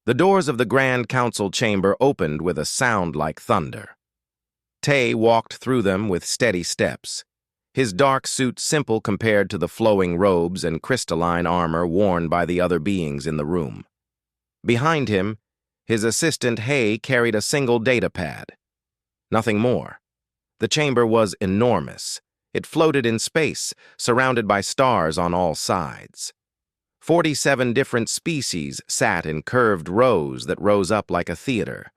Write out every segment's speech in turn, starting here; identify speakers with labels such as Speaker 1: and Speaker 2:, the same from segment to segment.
Speaker 1: The doors of the Grand Council chamber opened with a sound like thunder. Tay walked through them with steady steps, his dark suit simple compared to the flowing robes and crystalline armor worn by the other beings in the room. Behind him, his assistant Hay carried a single data pad. Nothing more. The chamber was enormous. It floated in space, surrounded by stars on all sides. 47 different species sat in curved rows that rose up like a theater.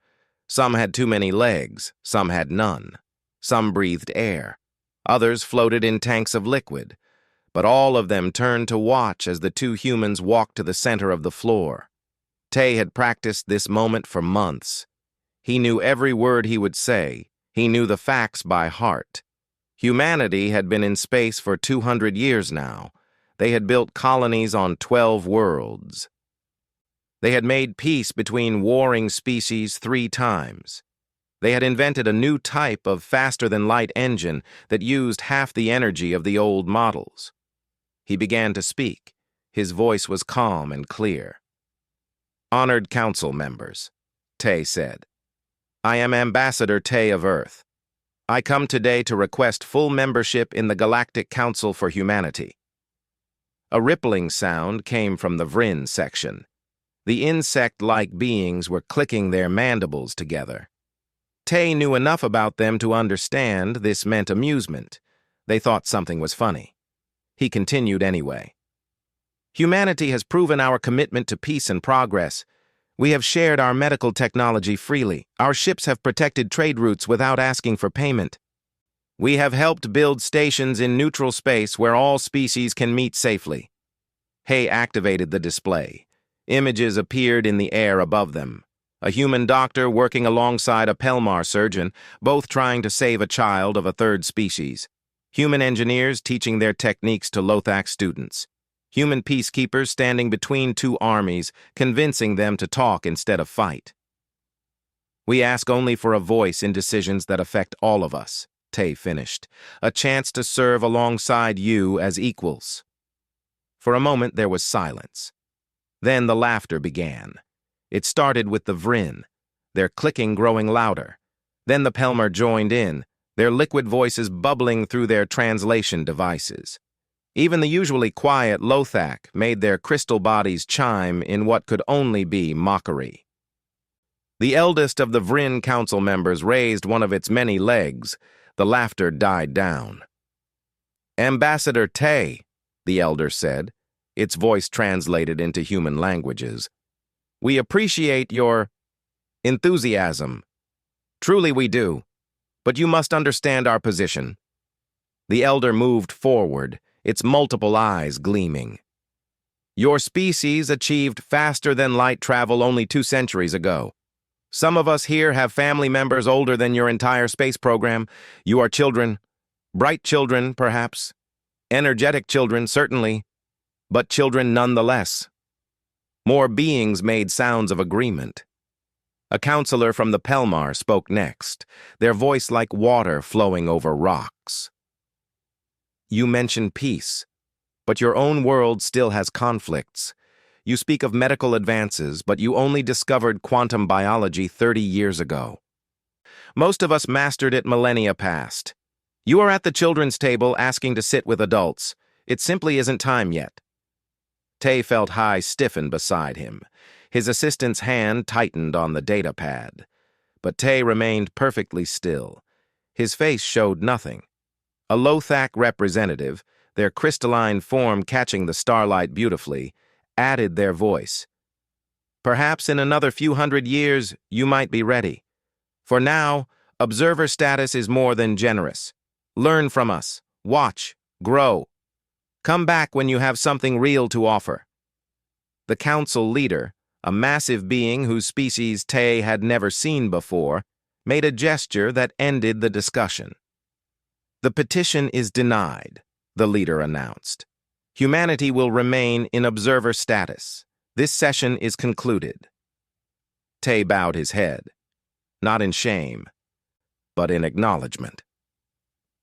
Speaker 1: Some had too many legs, some had none. Some breathed air. Others floated in tanks of liquid. But all of them turned to watch as the two humans walked to the center of the floor. Tay had practiced this moment for months. He knew every word he would say. He knew the facts by heart. Humanity had been in space for 200 years now. They had built colonies on 12 worlds. They had made peace between warring species 3 times. They had invented a new type of faster-than-light engine that used half the energy of the old models. He began to speak. His voice was calm and clear. "Honored council members," Tay said. "I am Ambassador Tay of Earth. I come today to request full membership in the Galactic Council for Humanity." A rippling sound came from the Vrin section. The insect-like beings were clicking their mandibles together. Tay knew enough about them to understand this meant amusement. They thought something was funny. He continued anyway. "Humanity has proven our commitment to peace and progress. We have shared our medical technology freely. Our ships have protected trade routes without asking for payment. We have helped build stations in neutral space where all species can meet safely." Hay activated the display. Images appeared in the air above them. A human doctor working alongside a Pelmar surgeon, both trying to save a child of a third species. Human engineers teaching their techniques to Lothak students. Human peacekeepers standing between 2 armies, convincing them to talk instead of fight. "We ask only for a voice in decisions that affect all of us," Tay finished. "A chance to serve alongside you as equals." For a moment there was silence. Then the laughter began. It started with the Vrin, their clicking growing louder. Then the Pelmar joined in, their liquid voices bubbling through their translation devices. Even the usually quiet Lothak made their crystal bodies chime in what could only be mockery. The eldest of the Vrin council members raised one of its many legs. The laughter died down. "Ambassador Tay," the elder said, its voice translated into human languages. "We appreciate your enthusiasm. Truly we do. But you must understand our position." The elder moved forward, its multiple eyes gleaming. "Your species achieved faster-than-light travel only 2 centuries ago. Some of us here have family members older than your entire space program. You are children. Bright children, perhaps. Energetic children, certainly. But children nonetheless." More beings made sounds of agreement. A counselor from the Pelmar spoke next, their voice like water flowing over rocks. "You mention peace, but your own world still has conflicts. You speak of medical advances, but you only discovered quantum biology 30 years ago. Most of us mastered it millennia past. You are at the children's table asking to sit with adults. It simply isn't time yet." Tay felt High stiffen beside him. His assistant's hand tightened on the data pad. But Tay remained perfectly still. His face showed nothing. A Lothak representative, their crystalline form catching the starlight beautifully, added their voice. "Perhaps in another few hundred years you might be ready. For now, observer status is more than generous. Learn from us. Watch. Grow. Come back when you have something real to offer." The council leader, a massive being whose species Tay had never seen before, made a gesture that ended the discussion. "The petition is denied," the leader announced. "Humanity will remain in observer status. This session is concluded." Tay bowed his head, not in shame, but in acknowledgement.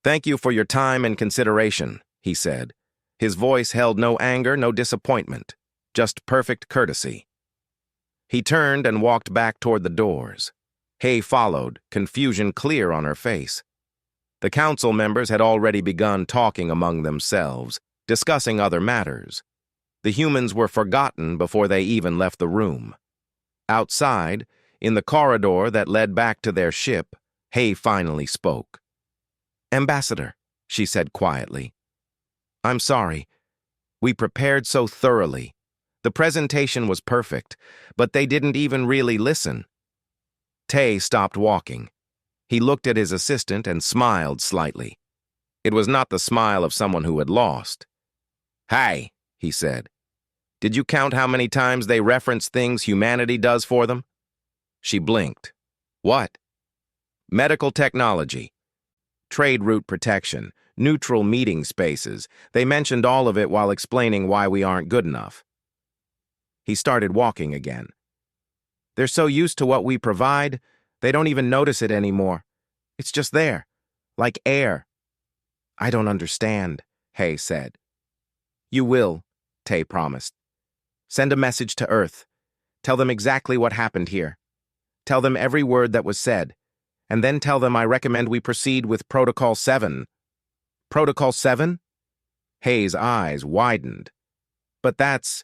Speaker 1: "Thank you for your time and consideration," he said. His voice held no anger, no disappointment, just perfect courtesy. He turned and walked back toward the doors. Hay followed, confusion clear on her face. The council members had already begun talking among themselves, discussing other matters. The humans were forgotten before they even left the room. Outside, in the corridor that led back to their ship, Hay finally spoke. "Ambassador," she said quietly, "I'm sorry. We prepared so thoroughly. The presentation was perfect, but they didn't even really listen." Tay stopped walking. He looked at his assistant and smiled slightly. It was not the smile of someone who had lost. "Hey," he said, "did you count how many times they reference things humanity does for them?" She blinked. "What?" "Medical technology, trade route protection, neutral meeting spaces. They mentioned all of it while explaining why we aren't good enough." He started walking again. "They're so used to what we provide, they don't even notice it anymore. It's just there, like air." "I don't understand," Hay said. "You will," Tay promised. "Send a message to Earth. Tell them exactly what happened here. Tell them every word that was said. And then tell them I recommend we proceed with Protocol 7. "Protocol 7? Hay's eyes widened. "But that's—"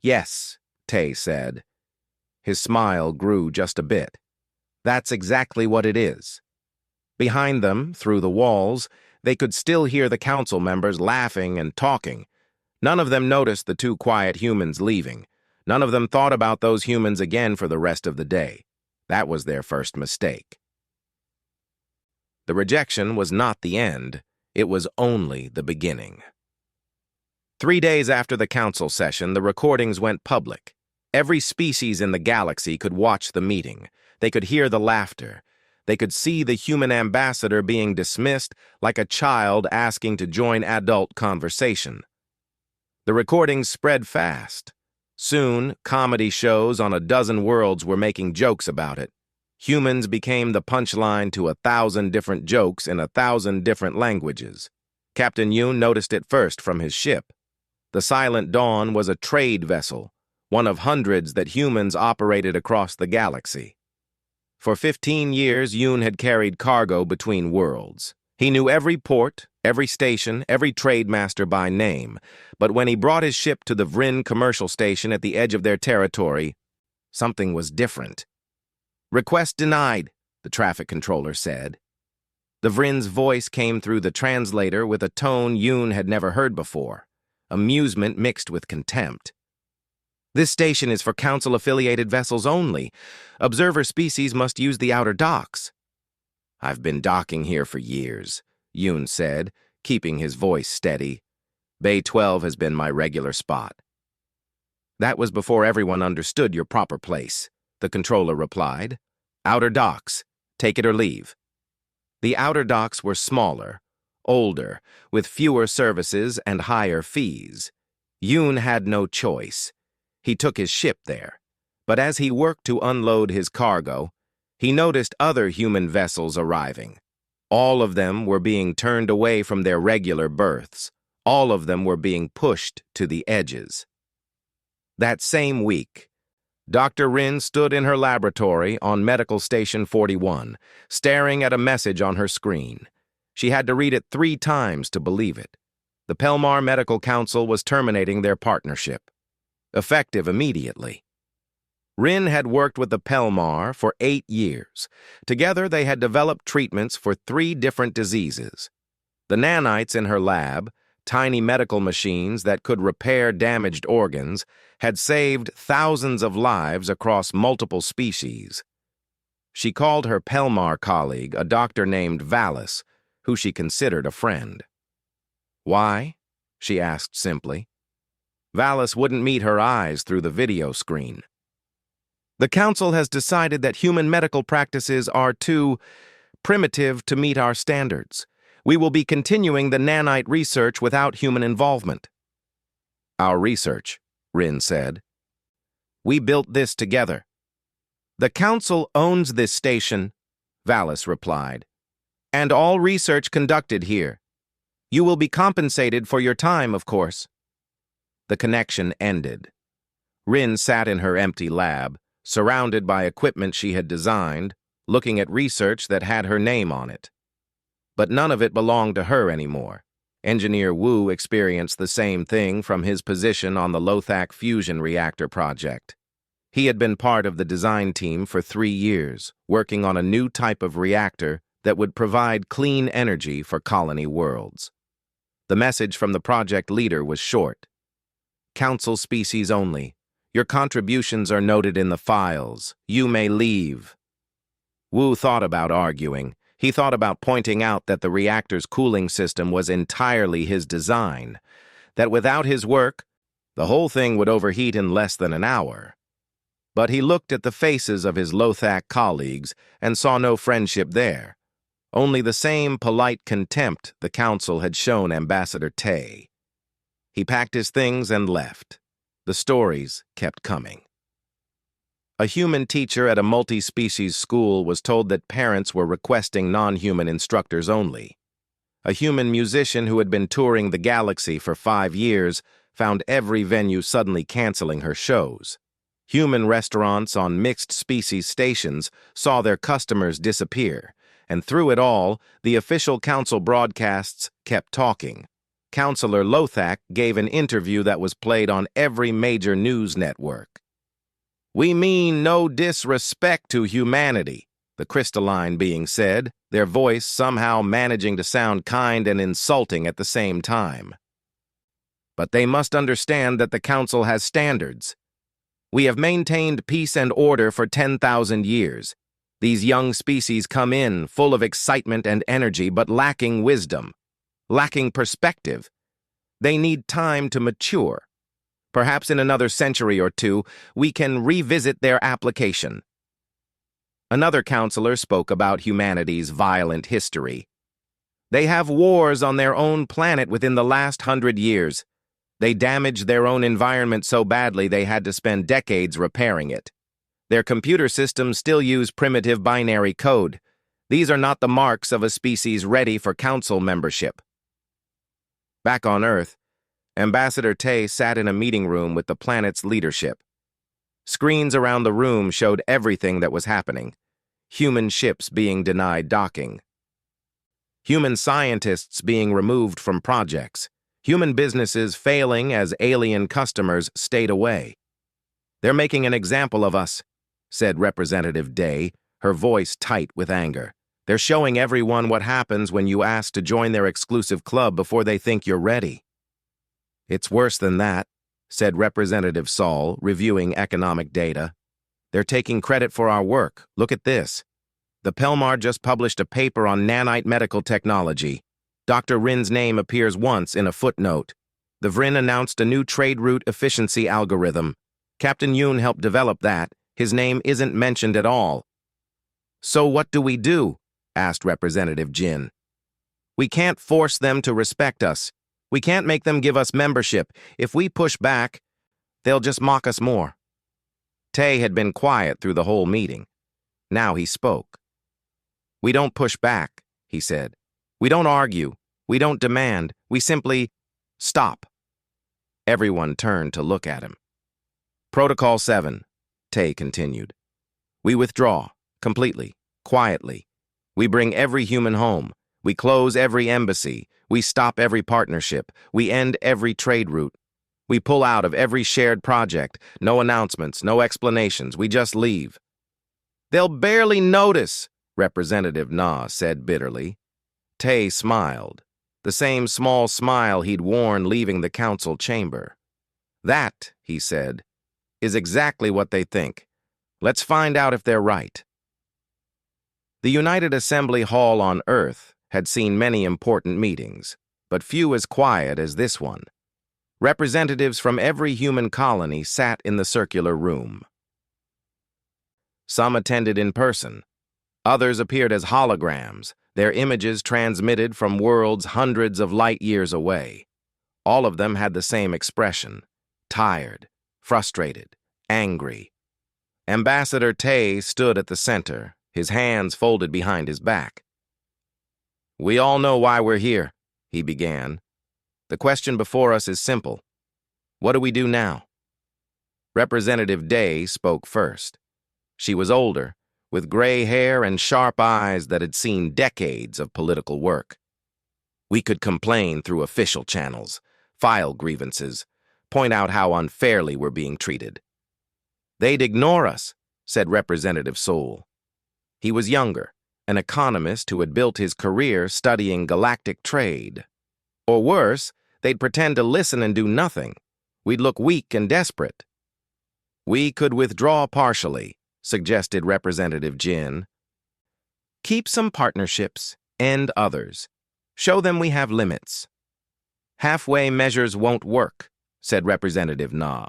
Speaker 1: "Yes," Tay said. His smile grew just a bit. "That's exactly what it is." Behind them, through the walls, they could still hear the council members laughing and talking. None of them noticed the two quiet humans leaving. None of them thought about those humans again for the rest of the day. That was their first mistake. The rejection was not the end. It was only the beginning. 3 days after the council session, the recordings went public. Every species in the galaxy could watch the meeting. They could hear the laughter. They could see the human ambassador being dismissed like a child asking to join adult conversation. The recordings spread fast. Soon, comedy shows on a dozen worlds were making jokes about it. Humans became the punchline to 1,000 different jokes in 1,000 different languages. Captain Yoon noticed it first from his ship. The Silent Dawn was a trade vessel, one of hundreds that humans operated across the galaxy. For 15 years, Yoon had carried cargo between worlds. He knew every port, every station, every trademaster by name, but when he brought his ship to the Vrin commercial station at the edge of their territory, something was different. "Request denied," the traffic controller said. The Vrin's voice came through the translator with a tone Yoon had never heard before, amusement mixed with contempt. "This station is for Council-affiliated vessels only. Observer species must use the outer docks." "I've been docking here for years," Yoon said, keeping his voice steady. "Bay 12 has been my regular spot." "That was before everyone understood your proper place," the controller replied. "Outer docks. Take it or leave." The outer docks were smaller, older, with fewer services and higher fees. Yoon had no choice. He took his ship there. But as he worked to unload his cargo, he noticed other human vessels arriving. All of them were being turned away from their regular berths. All of them were being pushed to the edges. That same week, Dr. Rin stood in her laboratory on Medical Station 41, staring at a message on her screen. She had to read it 3 times to believe it. The Pelmar Medical Council was terminating their partnership, effective immediately. Rin had worked with the Pelmar for 8 years. Together, they had developed treatments for 3 different diseases. The nanites in her lab, tiny medical machines that could repair damaged organs, had saved thousands of lives across multiple species. She called her Pelmar colleague, a doctor named Valis, who she considered a friend. "Why?" she asked simply. Valis wouldn't meet her eyes through the video screen. "The Council has decided that human medical practices are too primitive to meet our standards. We will be continuing the nanite research without human involvement." "Our research," Rin said. "We built this together." "The Council owns this station," Valis replied, "and all research conducted here. You will be compensated for your time, of course." The connection ended. Rin sat in her empty lab, surrounded by equipment she had designed, looking at research that had her name on it. But none of it belonged to her anymore. Engineer Wu experienced the same thing from his position on the Lothak fusion reactor project. He had been part of the design team for 3 years, working on a new type of reactor that would provide clean energy for colony worlds. The message from the project leader was short. Council species only. Your contributions are noted in the files. You may leave. Wu thought about arguing. He thought about pointing out that the reactor's cooling system was entirely his design, that without his work, the whole thing would overheat in less than an hour. But he looked at the faces of his Lothak colleagues and saw no friendship there, only the same polite contempt the council had shown Ambassador Tay. He packed his things and left. The stories kept coming. A human teacher at a multi-species school was told that parents were requesting non-human instructors only. A human musician who had been touring the galaxy for 5 years found every venue suddenly canceling her shows. Human restaurants on mixed-species stations saw their customers disappear, and through it all, the official council broadcasts kept talking. Counselor Lothak gave an interview that was played on every major news network. "We mean no disrespect to humanity," the crystalline being said, their voice somehow managing to sound kind and insulting at the same time. "But they must understand that the council has standards. We have maintained peace and order for 10,000 years. These young species come in full of excitement and energy, but lacking wisdom, lacking perspective. They need time to mature. Perhaps in another century or 2, we can revisit their application." Another counselor spoke about humanity's violent history. "They have wars on their own planet within the last 100 years. They damaged their own environment so badly they had to spend decades repairing it. Their computer systems still use primitive binary code. These are not the marks of a species ready for council membership." Back on Earth, Ambassador Tay sat in a meeting room with the planet's leadership. Screens around the room showed everything that was happening. Human ships being denied docking. Human scientists being removed from projects. Human businesses failing as alien customers stayed away. "They're making an example of us," said Representative Day, her voice tight with anger. "They're showing everyone what happens when you ask to join their exclusive club before they think you're ready." "It's worse than that," said Representative Saul, reviewing economic data. "They're taking credit for our work. Look at this. The Pelmar just published a paper on nanite medical technology. Dr. Rin's name appears once in a footnote. The Vrin announced a new trade route efficiency algorithm. Captain Yoon helped develop that. His name isn't mentioned at all." "So what do we do?" asked Representative Jin. "We can't force them to respect us. We can't make them give us membership. If we push back, they'll just mock us more." Tay had been quiet through the whole meeting. Now he spoke. "We don't push back," he said. "We don't argue. We don't demand. We simply stop." Everyone turned to look at him. "Protocol 7, Tay continued. "We withdraw, completely, quietly. We bring every human home. We close every embassy. We stop every partnership. We end every trade route. We pull out of every shared project. No announcements, no explanations. We just leave." "They'll barely notice," Representative Na said bitterly. Tay smiled, the same small smile he'd worn leaving the council chamber. "That," he said, "is exactly what they think. Let's find out if they're right." The United Assembly Hall on Earth had seen many important meetings, but few as quiet as this one. Representatives from every human colony sat in the circular room. Some attended in person. Others appeared as holograms, their images transmitted from worlds hundreds of light years away. All of them had the same expression: tired, frustrated, angry. Ambassador Tay stood at the center, his hands folded behind his back. "We all know why we're here," he began. "The question before us is simple. What do we do now?" Representative Day spoke first. She was older, with gray hair and sharp eyes that had seen decades of political work. We could complain through official channels, file grievances, point out how unfairly we're being treated. They'd ignore us, said Representative Soul. He was younger, an economist who had built his career studying galactic trade. Or worse, they'd pretend to listen and do nothing. We'd look weak and desperate. We could withdraw partially, suggested Representative Jin. Keep some partnerships, end others. Show them we have limits. Halfway measures won't work, said Representative Na.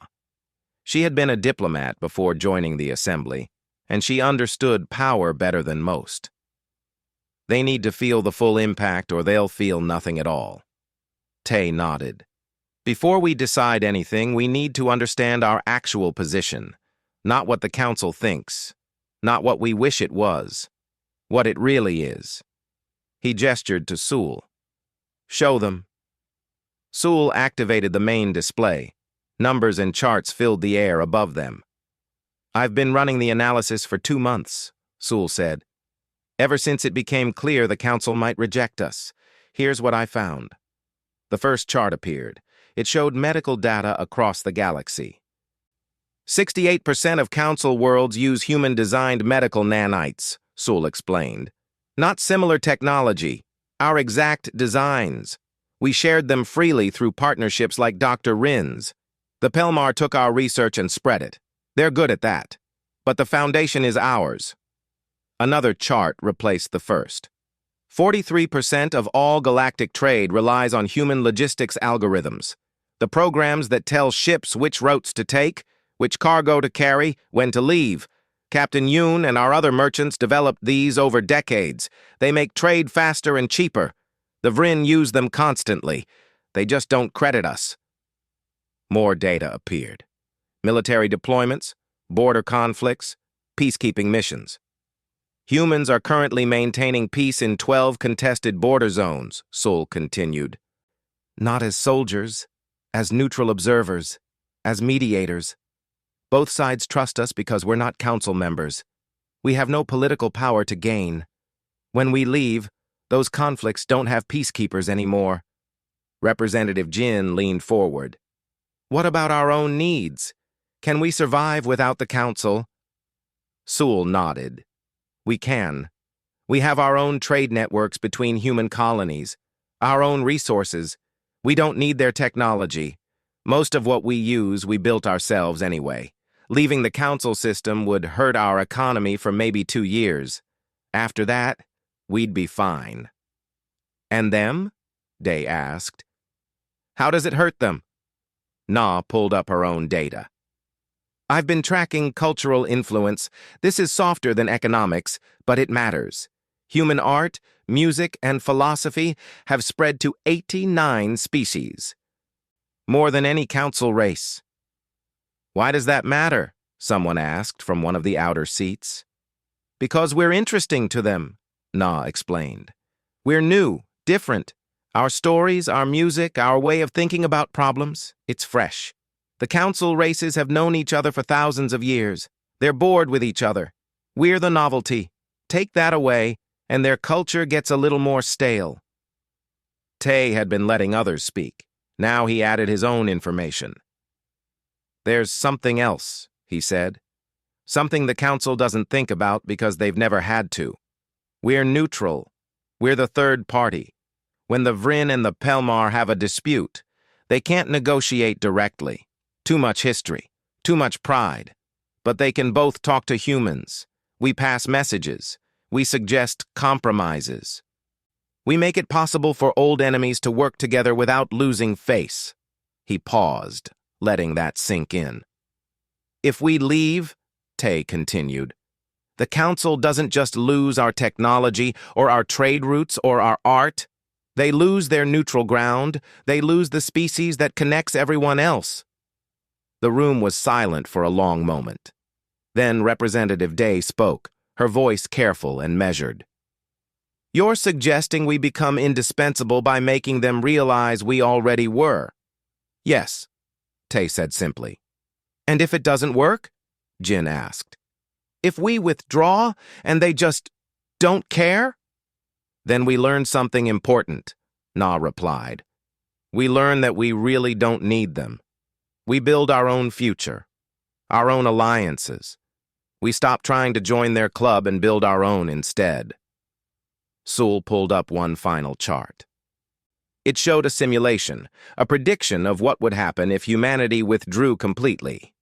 Speaker 1: She had been a diplomat before joining the assembly, and she understood power better than most. They need to feel the full impact or they'll feel nothing at all. Tay nodded. Before we decide anything, we need to understand our actual position, not what the council thinks, not what we wish it was, what it really is. He gestured to Sewell. Show them. Sewell activated the main display. Numbers and charts filled the air above them. I've been running the analysis for 2 months, Sewell said. Ever since it became clear the council might reject us. Here's what I found. The first chart appeared. It showed medical data across the galaxy. 68% of council worlds use human-designed medical nanites, Sewell explained. Not similar technology, our exact designs. We shared them freely through partnerships like Dr. Rin's. The Pelmar took our research and spread it. They're good at that. But the foundation is ours. Another chart replaced the first. 43% of all galactic trade relies on human logistics algorithms. The programs that tell ships which routes to take, which cargo to carry, when to leave. Captain Yoon and our other merchants developed these over decades. They make trade faster and cheaper. The Vrin use them constantly. They just don't credit us. More data appeared. Military deployments, border conflicts, peacekeeping missions. Humans are currently maintaining peace in 12 contested border zones, Sewell continued. Not as soldiers, as neutral observers, as mediators. Both sides trust us because we're not council members. We have no political power to gain. When we leave, those conflicts don't have peacekeepers anymore. Representative Jin leaned forward. What about our own needs? Can we survive without the council? Sewell nodded. We can. We have our own trade networks between human colonies, our own resources. We don't need their technology. Most of what we use, we built ourselves anyway. Leaving the council system would hurt our economy for maybe 2 years. After that, we'd be fine. And them? Day asked. How does it hurt them? Na pulled up her own data. I've been tracking cultural influence. This is softer than economics, but it matters. Human art, music, and philosophy have spread to 89 species. More than any council race. Why does that matter? Someone asked from one of the outer seats. Because we're interesting to them, Na explained. We're new, different. Our stories, our music, our way of thinking about problems, it's fresh. The council races have known each other for thousands of years. They're bored with each other. We're the novelty. Take that away, and their culture gets a little more stale. Tay had been letting others speak. Now he added his own information. There's something else, he said. Something the council doesn't think about because they've never had to. We're neutral. We're the third party. When the Vrin and the Pelmar have a dispute, they can't negotiate directly. Too much history, too much pride. But they can both talk to humans. We pass messages. We suggest compromises. We make it possible for old enemies to work together without losing face. He paused, letting that sink in. If we leave, Tay continued, the council doesn't just lose our technology or our trade routes or our art. They lose their neutral ground. They lose the species that connects everyone else. The room was silent for a long moment. Then Representative Day spoke, her voice careful and measured. You're suggesting we become indispensable by making them realize we already were. Yes, Tay said simply. And if it doesn't work? Jin asked. If we withdraw and they just don't care? Then we learn something important, Na replied. We learn that we really don't need them. We build our own future, our own alliances. We stop trying to join their club and build our own instead. Sewell pulled up one final chart. It showed a simulation, a prediction of what would happen if humanity withdrew completely.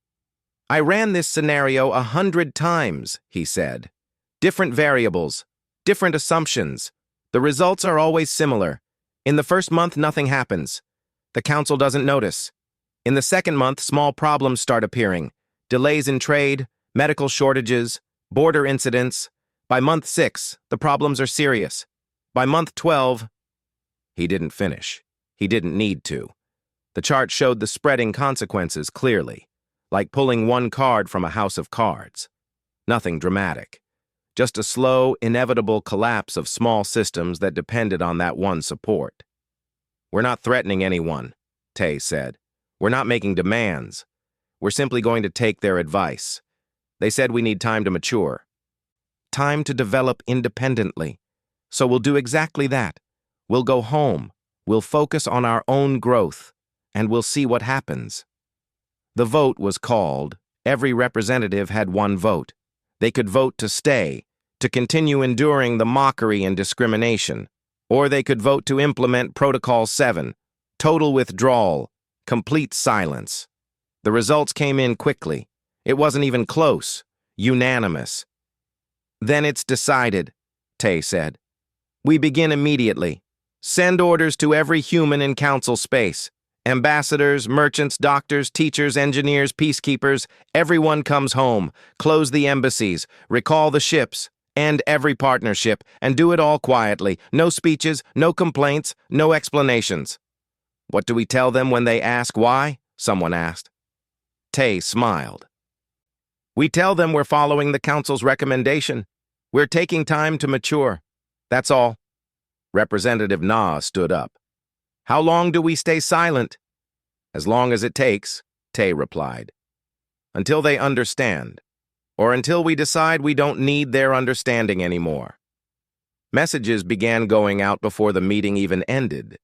Speaker 1: I ran this scenario 100 times, he said. Different variables, different assumptions. The results are always similar. In the first month, nothing happens. The council doesn't notice. In the second month, small problems start appearing. Delays in trade, medical shortages, border incidents. By month 6, the problems are serious. By month 12, he didn't finish. He didn't need to. The chart showed the spreading consequences clearly, like pulling one card from a house of cards. Nothing dramatic. Just a slow, inevitable collapse of small systems that depended on that one support. We're not threatening anyone, Tay said. We're not making demands. We're simply going to take their advice. They said we need time to mature. Time to develop independently. So we'll do exactly that. We'll go home. We'll focus on our own growth. And we'll see what happens. The vote was called. Every representative had one vote. They could vote to stay, to continue enduring the mockery and discrimination. Or they could vote to implement Protocol 7, total withdrawal, complete silence. The results came in quickly. It wasn't even close. Unanimous. Then it's decided, Tay said. We begin immediately. Send orders to every human in council space. Ambassadors, merchants, doctors, teachers, engineers, peacekeepers, everyone comes home. Close the embassies, recall the ships, end every partnership, and do it all quietly. No speeches, no complaints, no explanations. What do we tell them when they ask why? Someone asked. Tay smiled. We tell them we're following the council's recommendation. We're taking time to mature. That's all. Representative Na stood up. How long do we stay silent? As long as it takes, Tay replied. Until they understand, or until we decide we don't need their understanding anymore. Messages began going out before the meeting even ended,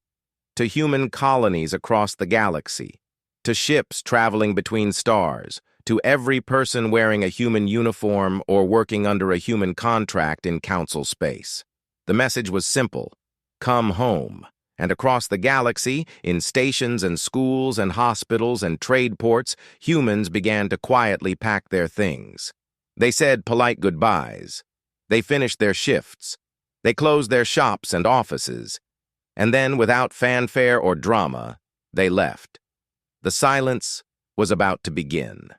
Speaker 1: to human colonies across the galaxy, to ships traveling between stars, to every person wearing a human uniform or working under a human contract in council space. The message was simple. Come home. And across the galaxy, in stations and schools and hospitals and trade ports, humans began to quietly pack their things. They said polite goodbyes. They finished their shifts. They closed their shops and offices. And then, without fanfare or drama, they left. The silence was about to begin.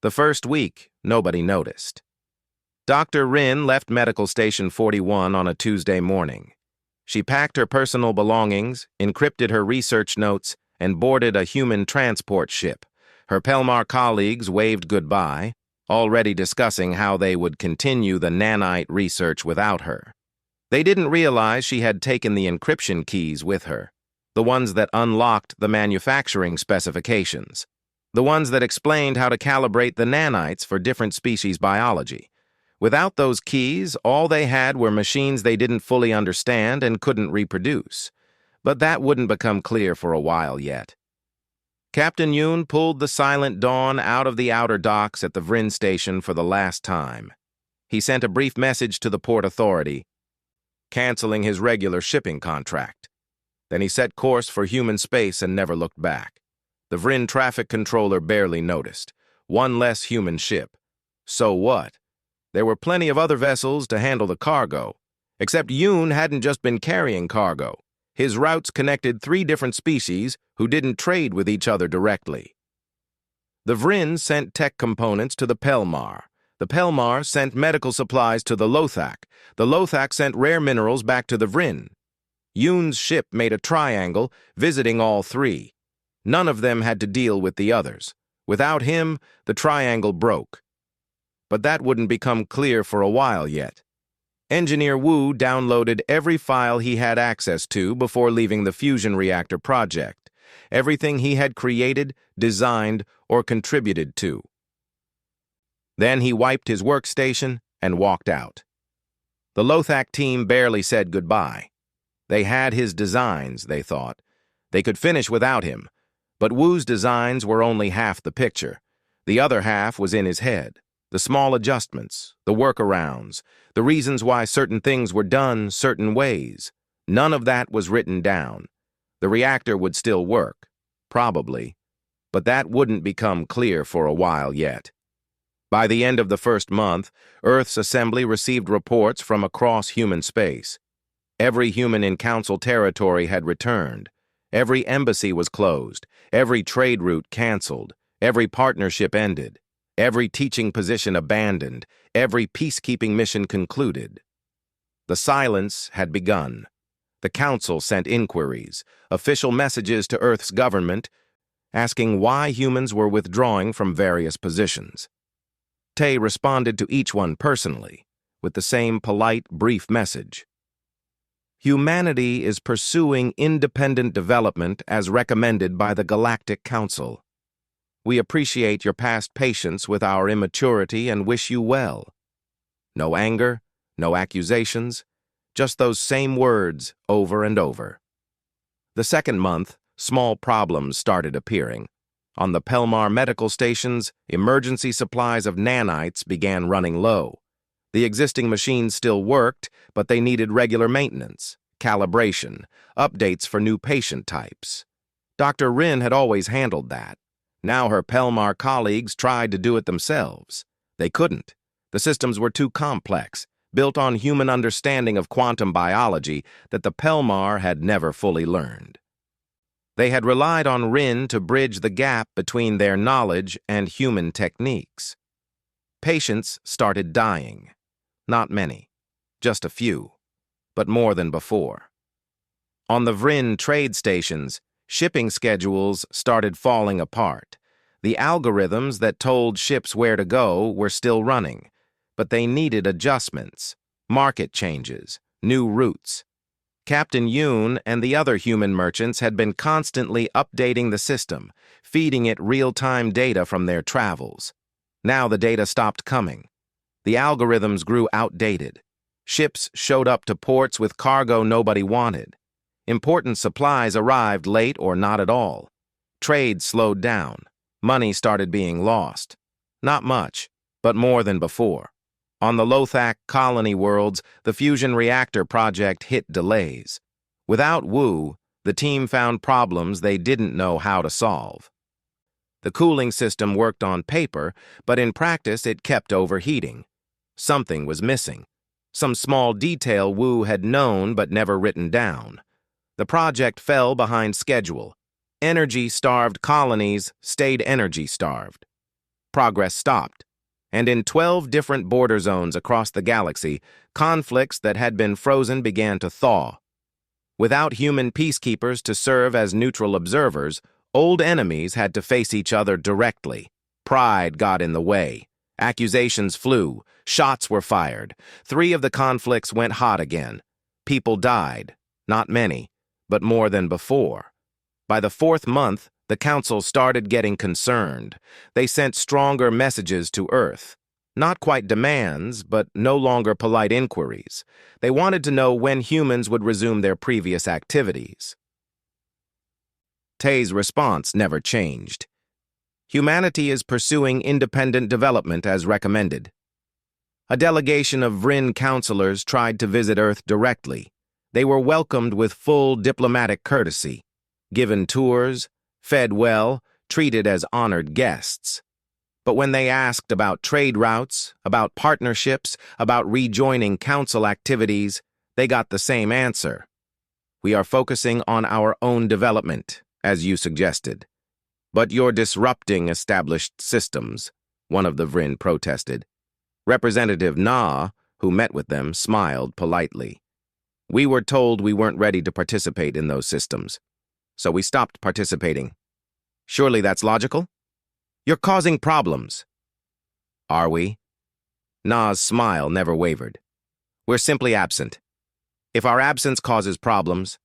Speaker 1: The first week, nobody noticed. Dr. Rin left Medical Station 41 on a Tuesday morning. She packed her personal belongings, encrypted her research notes, and boarded a human transport ship. Her Pelmar colleagues waved goodbye, already discussing how they would continue the nanite research without her. They didn't realize she had taken the encryption keys with her, the ones that unlocked the manufacturing specifications, the ones that explained how to calibrate the nanites for different species biology. Without those keys, all they had were machines they didn't fully understand and couldn't reproduce. But that wouldn't become clear for a while yet. Captain Yoon pulled the Silent Dawn out of the outer docks at the Vryn station for the last time. He sent a brief message to the Port Authority, canceling his regular shipping contract. Then he set course for human space and never looked back. The Vryn traffic controller barely noticed. One less human ship. So what? There were plenty of other vessels to handle the cargo. Except Yoon hadn't just been carrying cargo. His routes connected 3 different species who didn't trade with each other directly. The Vryn sent tech components to the Pelmar. The Pelmar sent medical supplies to the Lothak. The Lothak sent rare minerals back to the Vryn. Yoon's ship made a triangle, visiting all 3. None of them had to deal with the others. Without him, the triangle broke. But that wouldn't become clear for a while yet. Engineer Wu downloaded every file he had access to before leaving the fusion reactor project, everything he had created, designed, or contributed to. Then he wiped his workstation and walked out. The Lothak team barely said goodbye. They had his designs, they thought. They could finish without him, but Wu's designs were only half the picture. The other half was in his head. The small adjustments, the workarounds, the reasons why certain things were done certain ways. None of that was written down. The reactor would still work, probably, but that wouldn't become clear for a while yet. By the end of the first month, Earth's assembly received reports from across human space. Every human in Council territory had returned. Every embassy was closed. Every trade route canceled. Every partnership ended. Every teaching position abandoned. Every peacekeeping mission concluded. The silence had begun. The Council sent inquiries, official messages to Earth's government, asking why humans were withdrawing from various positions. Tay responded to each one personally, with the same polite, brief message. Humanity is pursuing independent development as recommended by the Galactic Council. We appreciate your past patience with our immaturity and wish you well. No anger, no accusations, just those same words over and over. The second month, small problems started appearing. On the Pelmar medical stations, emergency supplies of nanites began running low. The existing machines still worked, but they needed regular maintenance, calibration, updates for new patient types. Dr. Rin had always handled that. Now her Pelmar colleagues tried to do it themselves. They couldn't. The systems were too complex, built on human understanding of quantum biology that the Pelmar had never fully learned. They had relied on Rin to bridge the gap between their knowledge and human techniques. Patients started dying. Not many, just a few, but more than before. On the Vrin trade stations, shipping schedules started falling apart. The algorithms that told ships where to go were still running, but they needed adjustments, market changes, new routes. Captain Yoon and the other human merchants had been constantly updating the system, feeding it real-time data from their travels. Now the data stopped coming. The algorithms grew outdated. Ships showed up to ports with cargo nobody wanted. Important supplies arrived late or not at all. Trade slowed down. Money started being lost. Not much, but more than before. On the Lothak colony worlds, the fusion reactor project hit delays. Without Wu, the team found problems they didn't know how to solve. The cooling system worked on paper, but in practice it kept overheating. Something was missing. Some small detail Wu had known but never written down. The project fell behind schedule. Energy-starved colonies stayed energy-starved. Progress stopped. And in 12 different border zones across the galaxy, conflicts that had been frozen began to thaw. Without human peacekeepers to serve as neutral observers, old enemies had to face each other directly. Pride got in the way. Accusations flew. Shots were fired. 3 of the conflicts went hot again. People died. Not many, but more than before. By the 4th month, the Council started getting concerned. They sent stronger messages to Earth. Not quite demands, but no longer polite inquiries. They wanted to know when humans would resume their previous activities. Tay's response never changed. Humanity is pursuing independent development as recommended. A delegation of Vrin counselors tried to visit Earth directly. They were welcomed with full diplomatic courtesy, given tours, fed well, treated as honored guests. But when they asked about trade routes, about partnerships, about rejoining council activities, they got the same answer. We are focusing on our own development, as you suggested. But you're disrupting established systems, one of the Vrin protested. Representative Na, who met with them, smiled politely. We were told we weren't ready to participate in those systems, so we stopped participating. Surely that's logical? You're causing problems. Are we? Na's smile never wavered. We're simply absent. If our absence causes problems,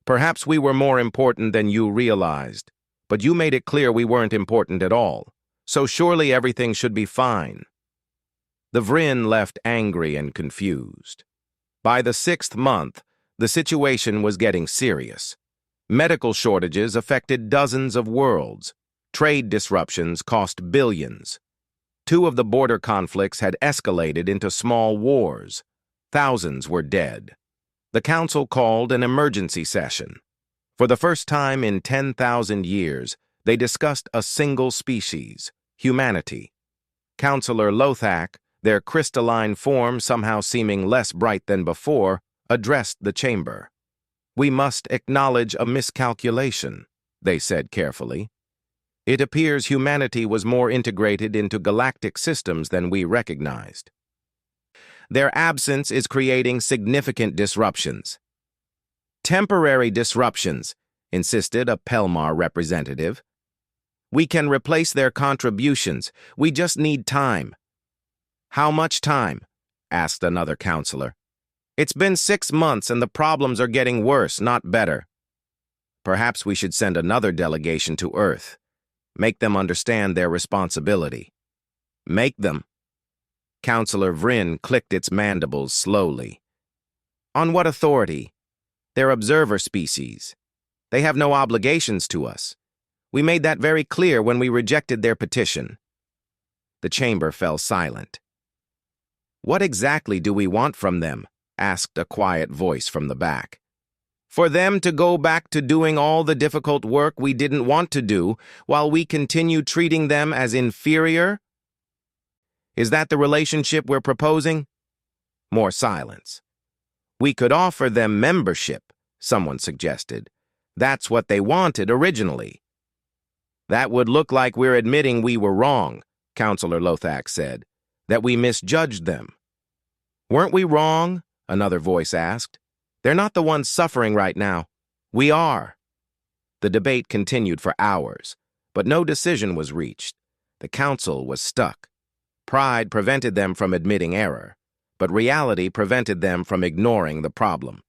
Speaker 1: perhaps we were more important than you realized, but you made it clear we weren't important at all, so surely everything should be fine. The Vryn left angry and confused. By the 6th month, the situation was getting serious. Medical shortages affected dozens of worlds. Trade disruptions cost billions. 2 of the border conflicts had escalated into small wars. Thousands were dead. The council called an emergency session. For the first time in 10,000 years, they discussed a single species, humanity. Counselor Lothak, their crystalline form somehow seeming less bright than before, addressed the chamber. "We must acknowledge a miscalculation," they said carefully. "It appears humanity was more integrated into galactic systems than we recognized. Their absence is creating significant disruptions." "Temporary disruptions," insisted a Pelmar representative. "We can replace their contributions. We just need time." "How much time?" asked another counselor. "It's been 6 months and the problems are getting worse, not better." "Perhaps we should send another delegation to Earth. Make them understand their responsibility." "Make them?" Counselor Vryn clicked its mandibles slowly. "On what authority? They're observer species. They have no obligations to us. We made that very clear when we rejected their petition." The chamber fell silent. "What exactly do we want from them?" asked a quiet voice from the back. "For them to go back to doing all the difficult work we didn't want to do, while we continue treating them as inferior? Is that the relationship we're proposing?" More silence. "We could offer them membership," someone suggested. "That's what they wanted originally." "That would look like we're admitting we were wrong," Counselor Lothak said. "That we misjudged them." "Weren't we wrong?" another voice asked. "They're not the ones suffering right now. We are." The debate continued for hours, but no decision was reached. The council was stuck. Pride prevented them from admitting error, but reality prevented them from ignoring the problem.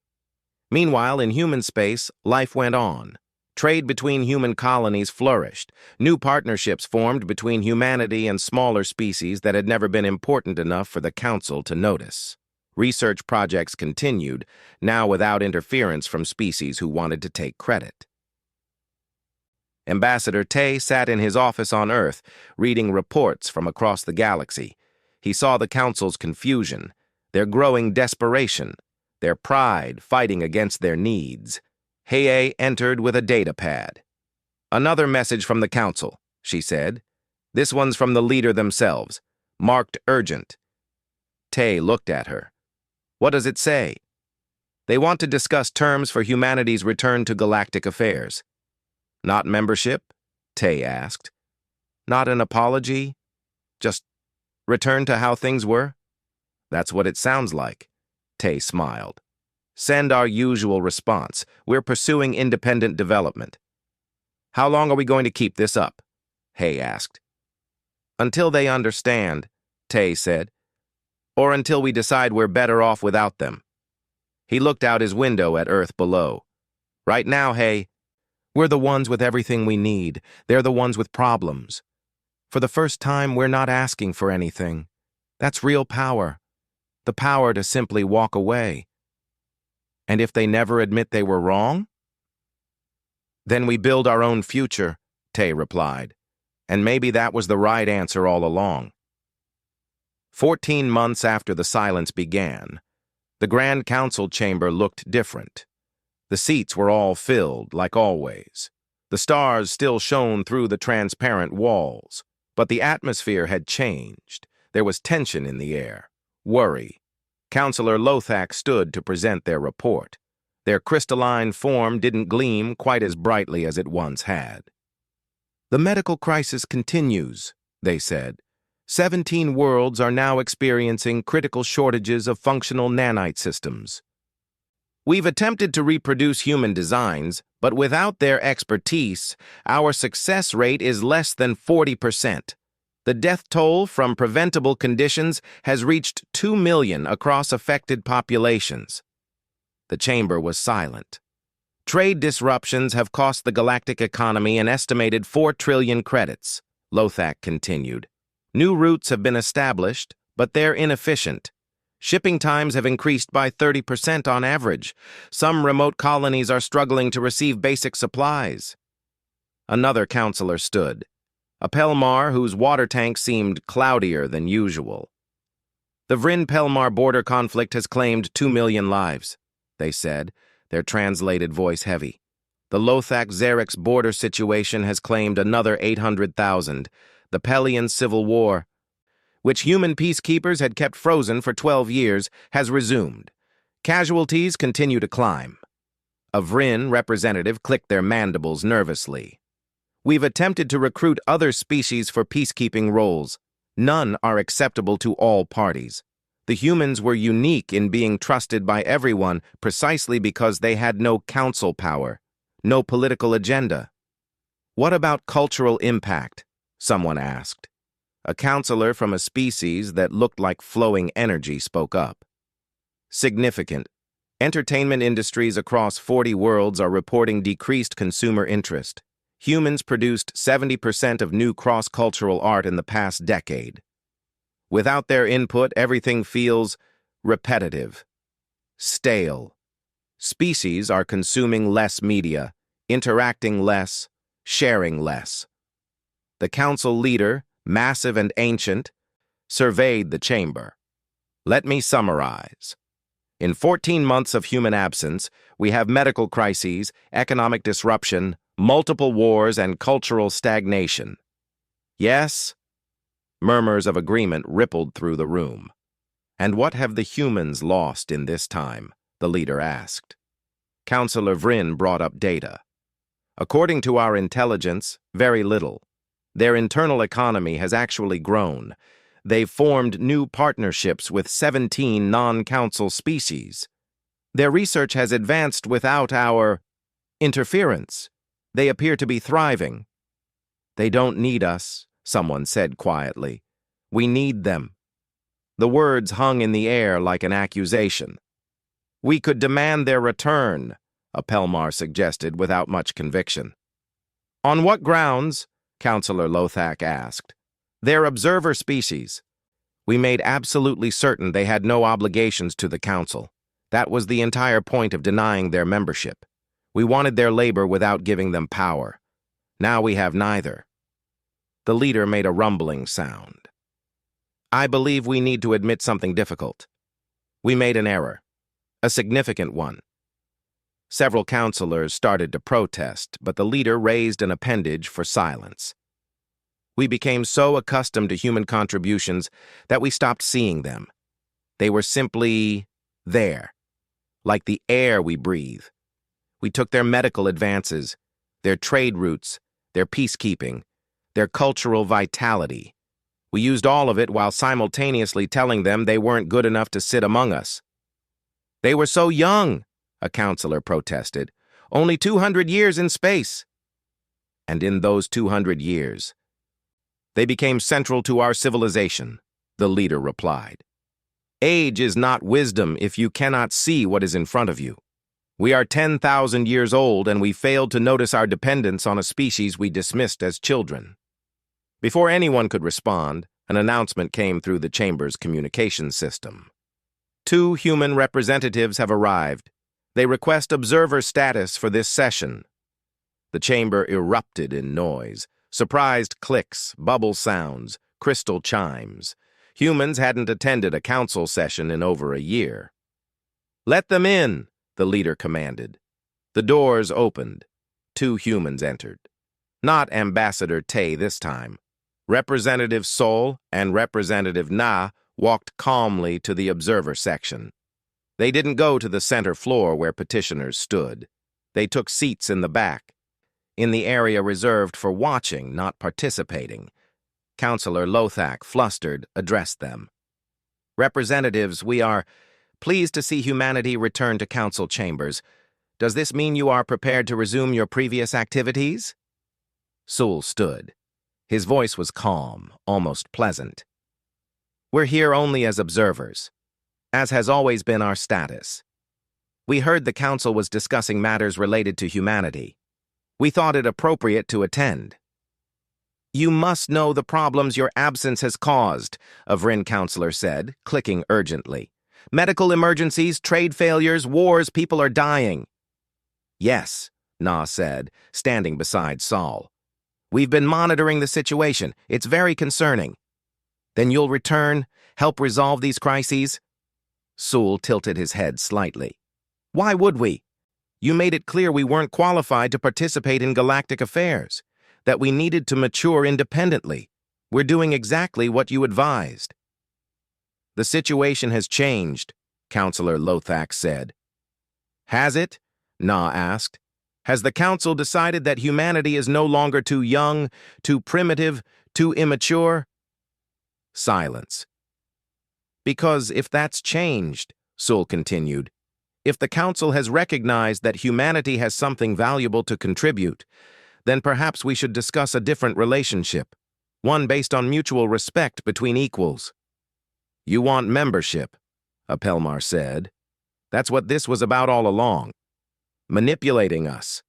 Speaker 1: Meanwhile, in human space, life went on. Trade between human colonies flourished. New partnerships formed between humanity and smaller species that had never been important enough for the council to notice. Research projects continued, now without interference from species who wanted to take credit. Ambassador Tay sat in his office on Earth, reading reports from across the galaxy. He saw the council's confusion, their growing desperation, their pride fighting against their needs. Heye entered with a data pad. "Another message from the council," she said. "This one's from the leader themselves, marked urgent." Tay looked at her. "What does it say?" "They want to discuss terms for humanity's return to galactic affairs." "Not membership?" Tay asked. "Not an apology? Just return to how things were?" "That's what it sounds like." Tay smiled. "Send our usual response. We're pursuing independent development." "How long are we going to keep this up?" Hay asked. "Until they understand," Tay said. "Or until we decide we're better off without them." He looked out his window at Earth below. "Right now, Hay, we're the ones with everything we need. They're the ones with problems. For the first time, we're not asking for anything. That's real power. The power to simply walk away. And if they never admit they were wrong?" "Then we build our own future," Tay replied. And maybe that was the right answer all along. 14 months after the silence began, the Grand Council chamber looked different. The seats were all filled, like always. The stars still shone through the transparent walls, but the atmosphere had changed. There was tension in the air, worry. Counselor Lothak stood to present their report. Their crystalline form didn't gleam quite as brightly as it once had. "The medical crisis continues," they said. 17 worlds are now experiencing critical shortages of functional nanite systems. We've attempted to reproduce human designs, but without their expertise, our success rate is less than 40%. The death toll from preventable conditions has reached 2 million across affected populations." The chamber was silent. "Trade disruptions have cost the galactic economy an estimated 4 trillion credits," Lothak continued. "New routes have been established, But they're inefficient. Shipping times have increased by 30% on average. Some remote colonies are struggling to receive basic supplies. Another counselor stood, a Pelmar whose water tank seemed cloudier than usual. The Vryn-Pelmar border conflict has claimed 2 million lives, they said, their translated voice heavy. The Lothak-Xerix border situation has claimed another 800,000. The Pelian Civil War, which human peacekeepers had kept frozen for 12 years, has resumed. Casualties continue to climb. A Vryn representative clicked their mandibles nervously. We've attempted to recruit other species for peacekeeping roles. None are acceptable to all parties. The humans were unique in being trusted by everyone precisely because they had no council power, no political agenda. What about cultural impact? Someone asked. A counselor from a species that looked like flowing energy spoke up. Significant. Entertainment industries across 40 worlds are reporting decreased consumer interest. Humans produced 70% of new cross-cultural art in the past decade. Without their input, everything feels repetitive, stale. Species are consuming less media, interacting less, sharing less. The council leader, massive and ancient, surveyed the chamber. Let me summarize. In 14 months of human absence, we have medical crises, economic disruption, multiple wars, and cultural stagnation. Yes? Murmurs of agreement rippled through the room. And what have the humans lost in this time? The leader asked. Counselor Vryn brought up data. According to our intelligence, very little. Their internal economy has actually grown. They've formed new partnerships with 17 non-council species. Their research has advanced without our interference. They appear to be thriving. They don't need us, someone said quietly. We need them. The words hung in the air like an accusation. We could demand their return, a Pelmar suggested without much conviction. On what grounds? Counselor Lothak asked. They're observer species. We made absolutely certain they had no obligations to the council. That was the entire point of denying their membership. We wanted their labor without giving them power. Now we have neither. The leader made a rumbling sound. I believe we need to admit something difficult. We made an error, a significant one. Several counselors started to protest, but the leader raised an appendage for silence. We became so accustomed to human contributions that we stopped seeing them. They were simply there, like the air we breathe. We took their medical advances, their trade routes, their peacekeeping, their cultural vitality. We used all of it while simultaneously telling them they weren't good enough to sit among us. They were so young, a counselor protested. Only 200 years in space. And in those 200 years, they became central to our civilization, the leader replied. Age is not wisdom if you cannot see what is in front of you. We are 10,000 years old, and we failed to notice our dependence on a species we dismissed as children. Before anyone could respond, an announcement came through the chamber's communication system. 2 human representatives have arrived. They request observer status for this session. The chamber erupted in noise. Surprised clicks, bubble sounds, crystal chimes. Humans hadn't attended a council session in over a year. Let them in, the leader commanded. The doors opened. 2 humans entered. Not Ambassador Tay this time. Representative Sol and Representative Na walked calmly to the observer section. They didn't go to the center floor where petitioners stood. They took seats in the back, in the area reserved for watching, not participating. Counselor Lothak, flustered, addressed them. Representatives, we are pleased to see humanity return to council chambers. Does this mean you are prepared to resume your previous activities? Sul stood. His voice was calm, almost pleasant. We're here only as observers, as has always been our status. We heard the council was discussing matters related to humanity. We thought it appropriate to attend. You must know the problems your absence has caused, a Vryn counselor said, clicking urgently. Medical emergencies, trade failures, wars, people are dying. Yes, Na said, standing beside Saul. We've been monitoring the situation. It's very concerning. Then you'll return, help resolve these crises? Sul tilted his head slightly. Why would we? You made it clear we weren't qualified to participate in galactic affairs, that we needed to mature independently. We're doing exactly what you advised. The situation has changed, Counselor Lothak said. Has it? Na asked. Has the Council decided that humanity is no longer too young, too primitive, too immature? Silence. Because if that's changed, Sul continued, if the Council has recognized that humanity has something valuable to contribute, then perhaps we should discuss a different relationship, one based on mutual respect between equals. You want membership, Apelmar said. That's what this was about all along. Manipulating us.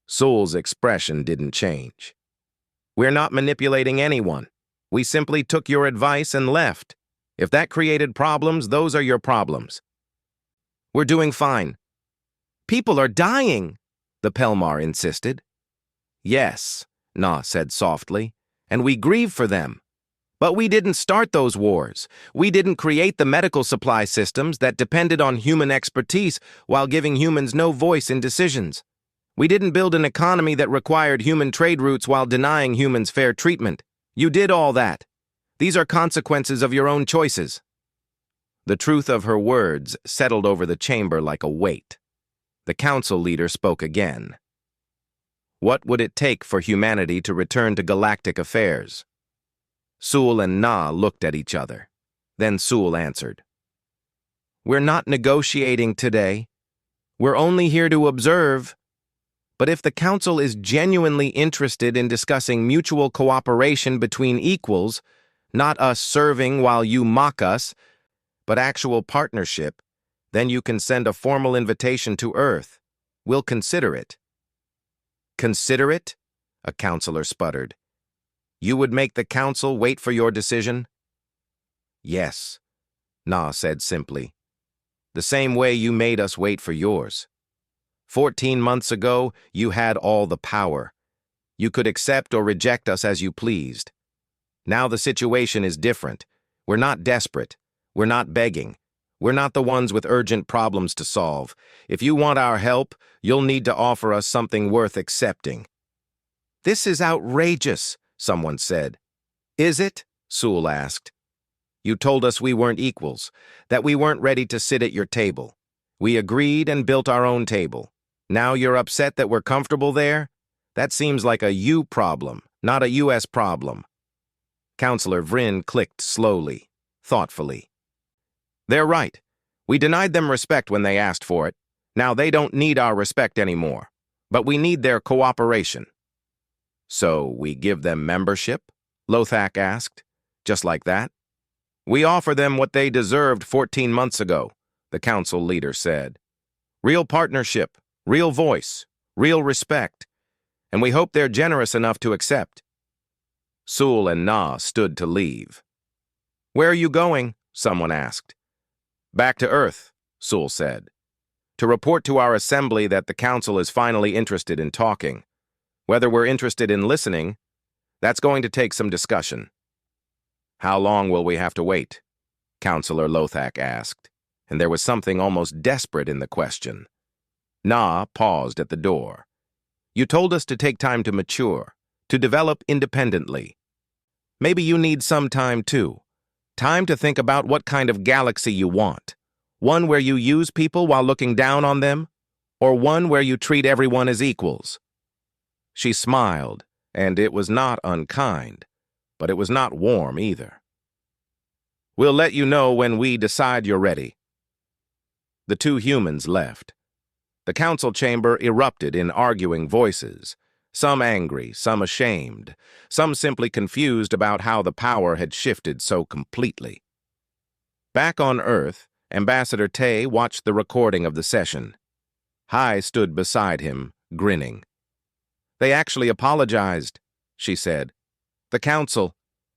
Speaker 1: Sul's expression didn't change. We're not manipulating anyone. We simply took your advice and left. If that created problems, those are your problems. We're doing fine. People are dying, the Pelmar insisted. Yes, Na said softly, and we grieve for them. But we didn't start those wars. We didn't create the medical supply systems that depended on human expertise while giving humans no voice in decisions. We didn't build an economy that required human trade routes while denying humans fair treatment. You did all that. These are consequences of your own choices. The truth of her words settled over the chamber like a weight. The council leader spoke again. What would it take for humanity to return to galactic affairs? Sul and Na looked at each other. Then Sul answered. We're not negotiating today. We're only here to observe. But if the Council is genuinely interested in discussing mutual cooperation between equals, not us serving while you mock us, but actual partnership, then you can send a formal invitation to Earth. We'll consider it. Consider it? A counselor sputtered. You would make the Council wait for your decision? Yes, Na said simply. The same way you made us wait for yours. 14 months ago, you had all the power. You could accept or reject us as you pleased. Now the situation is different. We're not desperate. We're not begging. We're not the ones with urgent problems to solve. If you want our help, you'll need to offer us something worth accepting. This is outrageous, someone said. Is it? Sul asked. You told us we weren't equals, that we weren't ready to sit at your table. We agreed and built our own table. Now you're upset that we're comfortable there? That seems like a you problem, not a US problem. Counselor Vryn clicked slowly, thoughtfully. They're right. We denied them respect when they asked for it. Now they don't need our respect anymore, but we need their cooperation. So we give them membership? Lothak asked, just like that. We offer them what they deserved 14 months ago, the council leader said. Real partnership, real voice, real respect, and we hope they're generous enough to accept. Sul and Na stood to leave. Where are you going? Someone asked. Back to Earth, Sul said. To report to our assembly that the council is finally interested in talking. Whether we're interested in listening, that's going to take some discussion. How long will we have to wait? Counselor Lothak asked, and there was something almost desperate in the question. Na paused at the door. You told us to take time to mature, to develop independently. Maybe you need some time too. Time to think about what kind of galaxy you want. One where you use people while looking down on them, or one where you treat everyone as equals. She smiled, and it was not unkind, but it was not warm either. We'll let you know when we decide you're ready. The two humans left. The council chamber erupted in arguing voices, some angry, some ashamed, some simply confused about how the power had shifted so completely. Back on Earth, Ambassador Tay watched the recording of the session. Hai stood beside him, grinning. They actually apologized, she said. The council,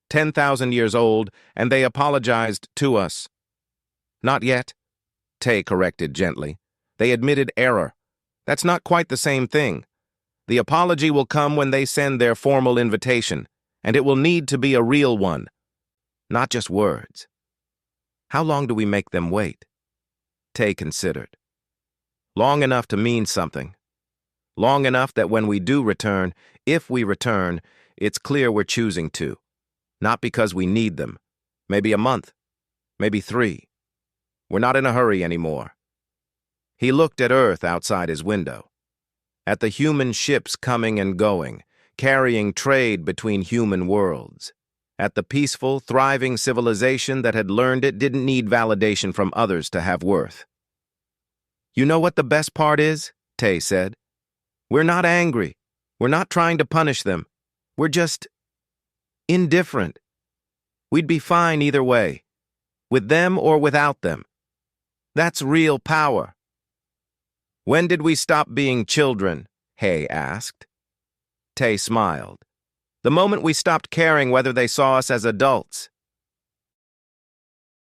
Speaker 1: 10,000 years old, and they apologized to us. Not yet, Tay corrected gently. They admitted error. That's not quite the same thing. The apology will come when they send their formal invitation, and it will need to be a real one, not just words. How long do we make them wait? Tay considered. Long enough to mean something. Long enough that when we do return, if we return, it's clear we're choosing to. Not because we need them. Maybe a month. Maybe 3. We're not in a hurry anymore. He looked at Earth outside his window. At the human ships coming and going, carrying trade between human worlds. At the peaceful, thriving civilization that had learned it didn't need validation from others to have worth. You know what the best part is? Tay said. We're not angry. We're not trying to punish them. We're just indifferent. We'd be fine either way, with them or without them. That's real power. When did we stop being children? Hay asked. Tay smiled. The moment we stopped caring whether they saw us as adults.